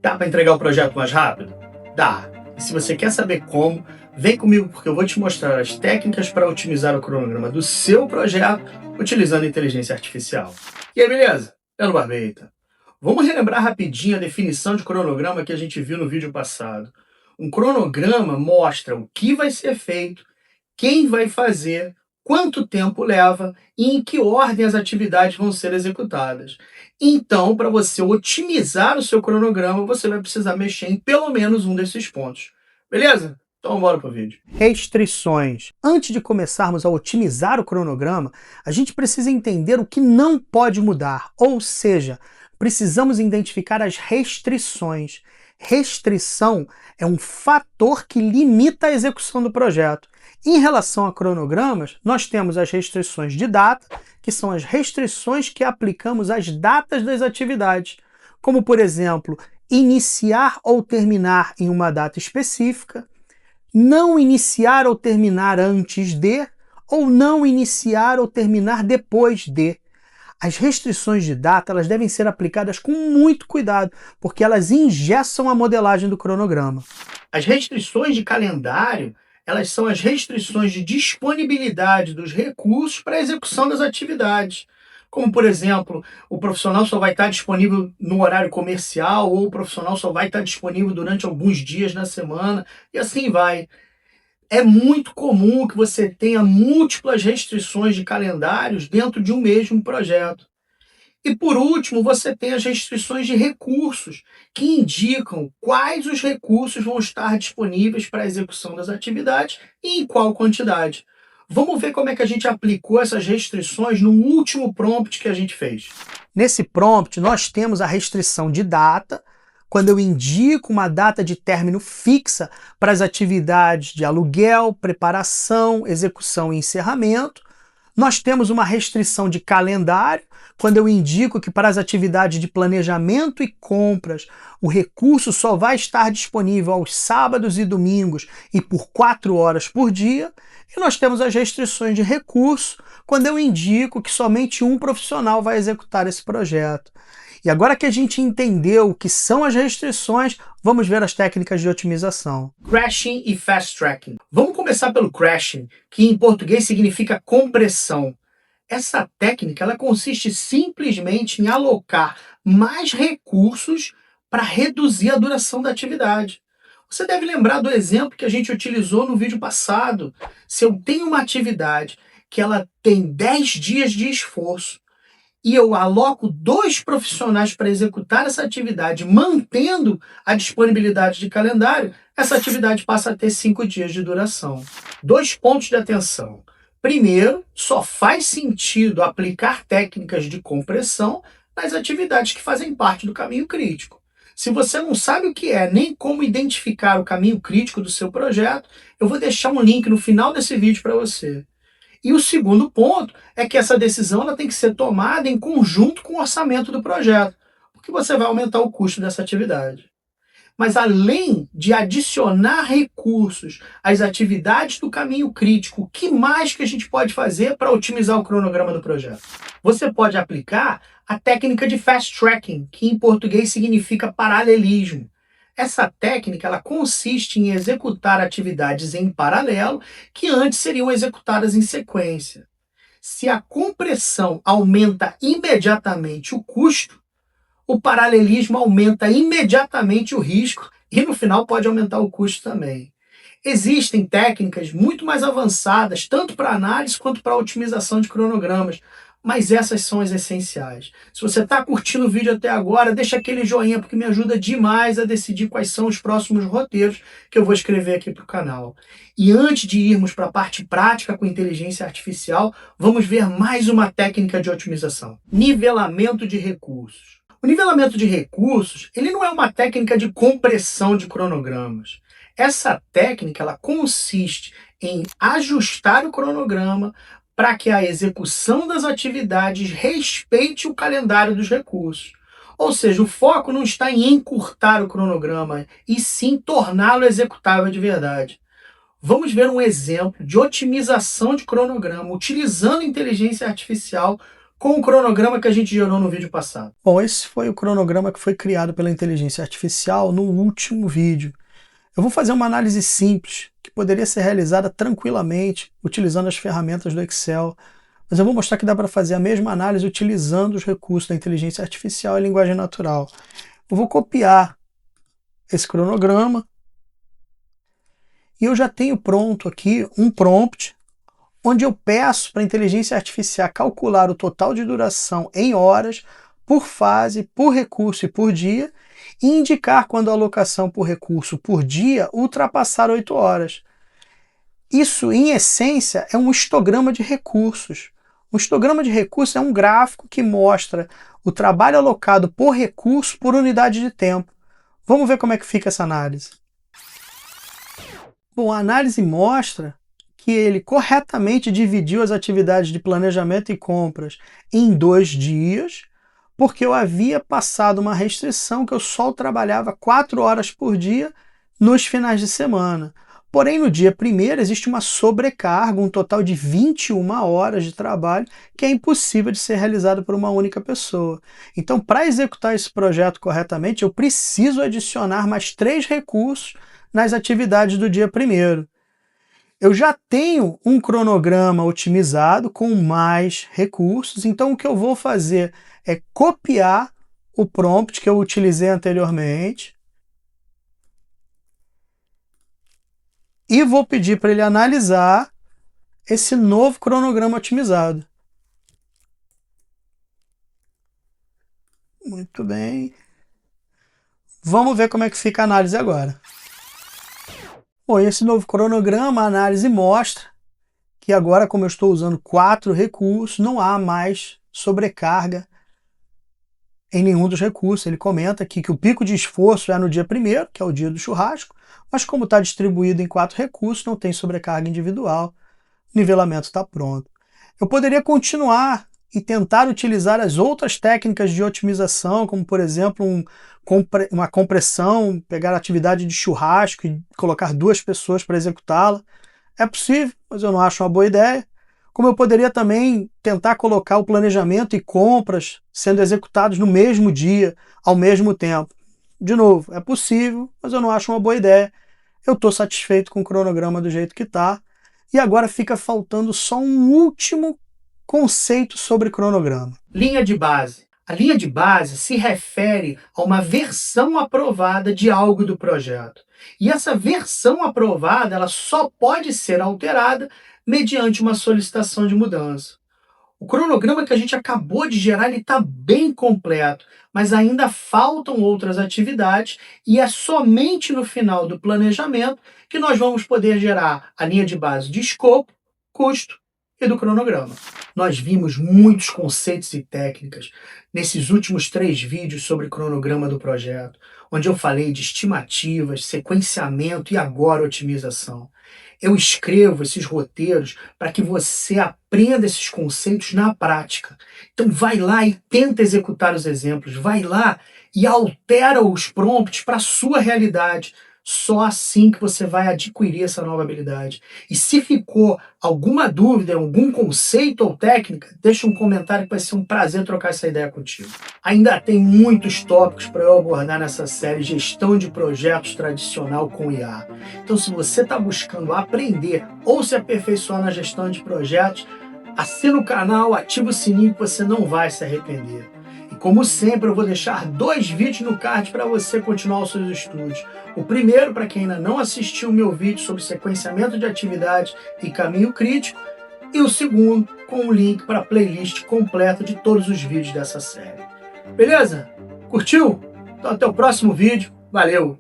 Dá para entregar o projeto mais rápido? Dá. E se você quer saber como, vem comigo porque eu vou te mostrar as técnicas para otimizar o cronograma do seu projeto utilizando inteligência artificial. E aí, beleza? Eu no Barbeita. Vamos relembrar rapidinho a definição de cronograma que a gente viu no vídeo passado. Um cronograma mostra o que vai ser feito, quem vai fazer, quanto tempo leva e em que ordem as atividades vão ser executadas. Então, para você otimizar o seu cronograma, você vai precisar mexer em pelo menos um desses pontos. Beleza? Então bora pro vídeo. Restrições. Antes de começarmos a otimizar o cronograma, a gente precisa entender o que não pode mudar, ou seja, precisamos identificar as restrições. Restrição é um fator que limita a execução do projeto. Em relação a cronogramas, nós temos as restrições de data, que são as restrições que aplicamos às datas das atividades, como, por exemplo, iniciar ou terminar em uma data específica, não iniciar ou terminar antes de, ou não iniciar ou terminar depois de. As restrições de data elas devem ser aplicadas com muito cuidado, porque elas engessam a modelagem do cronograma. As restrições de calendário elas são as restrições de disponibilidade dos recursos para a execução das atividades. Como, por exemplo, o profissional só vai estar disponível no horário comercial ou o profissional só vai estar disponível durante alguns dias na semana e assim vai. É muito comum que você tenha múltiplas restrições de calendários dentro de um mesmo projeto. E por último, você tem as restrições de recursos, que indicam quais os recursos vão estar disponíveis para a execução das atividades e em qual quantidade. Vamos ver como é que a gente aplicou essas restrições no último prompt que a gente fez. Nesse prompt, nós temos a restrição de data, quando eu indico uma data de término fixa para as atividades de aluguel, preparação, execução e encerramento. Nós temos uma restrição de calendário, quando eu indico que para as atividades de planejamento e compras, o recurso só vai estar disponível aos sábados e domingos e por 4 horas por dia. E nós temos as restrições de recurso, quando eu indico que somente um profissional vai executar esse projeto. E agora que a gente entendeu o que são as restrições, vamos ver as técnicas de otimização. Crashing e fast tracking. Vamos começar pelo crashing, que em português significa compressão. Essa técnica ela consiste simplesmente em alocar mais recursos para reduzir a duração da atividade. Você deve lembrar do exemplo que a gente utilizou no vídeo passado. Se eu tenho uma atividade que ela tem 10 dias de esforço, e eu aloco 2 profissionais para executar essa atividade, mantendo a disponibilidade de calendário, essa atividade passa a ter 5 dias de duração. 2 pontos de atenção. Primeiro, só faz sentido aplicar técnicas de compressão nas atividades que fazem parte do caminho crítico. Se você não sabe o que é, nem como identificar o caminho crítico do seu projeto, eu vou deixar um link no final desse vídeo para você. E o segundo ponto é que essa decisão ela tem que ser tomada em conjunto com o orçamento do projeto, porque você vai aumentar o custo dessa atividade. Mas além de adicionar recursos às atividades do caminho crítico, o que mais que a gente pode fazer para otimizar o cronograma do projeto? Você pode aplicar a técnica de fast tracking, que em português significa paralelismo. Essa técnica ela consiste em executar atividades em paralelo que antes seriam executadas em sequência. Se a compressão aumenta imediatamente o custo, o paralelismo aumenta imediatamente o risco e no final pode aumentar o custo também. Existem técnicas muito mais avançadas, tanto para análise quanto para otimização de cronogramas, mas essas são as essenciais. Se você está curtindo o vídeo até agora, deixa aquele joinha, porque me ajuda demais a decidir quais são os próximos roteiros que eu vou escrever aqui para o canal. E antes de irmos para a parte prática com inteligência artificial, vamos ver mais uma técnica de otimização. Nivelamento de recursos. O nivelamento de recursos, ele não é uma técnica de compressão de cronogramas. Essa técnica ela consiste em ajustar o cronograma para que a execução das atividades respeite o calendário dos recursos. Ou seja, o foco não está em encurtar o cronograma, e sim torná-lo executável de verdade. Vamos ver um exemplo de otimização de cronograma utilizando inteligência artificial com o cronograma que a gente gerou no vídeo passado. Bom, esse foi o cronograma que foi criado pela inteligência artificial no último vídeo. Eu vou fazer uma análise simples, que poderia ser realizada tranquilamente, utilizando as ferramentas do Excel, mas eu vou mostrar que dá para fazer a mesma análise utilizando os recursos da inteligência artificial e linguagem natural. Eu vou copiar esse cronograma e eu já tenho pronto aqui um prompt, onde eu peço para a inteligência artificial calcular o total de duração em horas, por fase, por recurso e por dia, e indicar quando a alocação por recurso por dia ultrapassar 8 horas. Isso, em essência, é um histograma de recursos. Um histograma de recursos é um gráfico que mostra o trabalho alocado por recurso por unidade de tempo. Vamos ver como é que fica essa análise. Bom, a análise mostra que ele corretamente dividiu as atividades de planejamento e compras em 2 dias, porque eu havia passado uma restrição que eu só trabalhava 4 horas por dia nos finais de semana. Porém, no dia 1º existe uma sobrecarga, um total de 21 horas de trabalho, que é impossível de ser realizado por uma única pessoa. Então, para executar esse projeto corretamente, eu preciso adicionar mais 3 recursos nas atividades do dia 1º. Eu já tenho um cronograma otimizado com mais recursos, então o que eu vou fazer é copiar o prompt que eu utilizei anteriormente e vou pedir para ele analisar esse novo cronograma otimizado. Muito bem. Vamos ver como é que fica a análise agora. Bom, esse novo cronograma, a análise mostra que agora, como eu estou usando 4 recursos, não há mais sobrecarga em nenhum dos recursos. Ele comenta aqui que o pico de esforço é no dia 1º, que é o dia do churrasco, mas como está distribuído em 4 recursos, não tem sobrecarga individual, o nivelamento está pronto. Eu poderia continuar e tentar utilizar as outras técnicas de otimização, como por exemplo uma compressão, pegar a atividade de churrasco e colocar 2 pessoas para executá-la. É possível, mas eu não acho uma boa ideia. Como eu poderia também tentar colocar o planejamento e compras sendo executados no mesmo dia, ao mesmo tempo. De novo, é possível, mas eu não acho uma boa ideia. Eu estou satisfeito com o cronograma do jeito que está. E agora fica faltando só um último conceito sobre cronograma. Linha de base. A linha de base se refere a uma versão aprovada de algo do projeto. E essa versão aprovada ela só pode ser alterada mediante uma solicitação de mudança. O cronograma que a gente acabou de gerar está bem completo, mas ainda faltam outras atividades e é somente no final do planejamento que nós vamos poder gerar a linha de base de escopo, custo e do cronograma. Nós vimos muitos conceitos e técnicas nesses últimos 3 vídeos sobre cronograma do projeto, onde eu falei de estimativas, sequenciamento e agora otimização. Eu escrevo esses roteiros para que você aprenda esses conceitos na prática. Então vai lá e tenta executar os exemplos, vai lá e altera os prompts para a sua realidade. Só assim que você vai adquirir essa nova habilidade. E se ficou alguma dúvida, algum conceito ou técnica, deixa um comentário que vai ser um prazer trocar essa ideia contigo. Ainda tem muitos tópicos para eu abordar nessa série Gestão de Projetos Tradicional com IA. Então se você está buscando aprender ou se aperfeiçoar na gestão de projetos, assina o canal, ativa o sininho que você não vai se arrepender. E como sempre, eu vou deixar 2 vídeos no card para você continuar os seus estudos. O primeiro, para quem ainda não assistiu o meu vídeo sobre sequenciamento de atividades e caminho crítico, e o segundo, com um link para a playlist completa de todos os vídeos dessa série. Beleza? Curtiu? Então até o próximo vídeo. Valeu!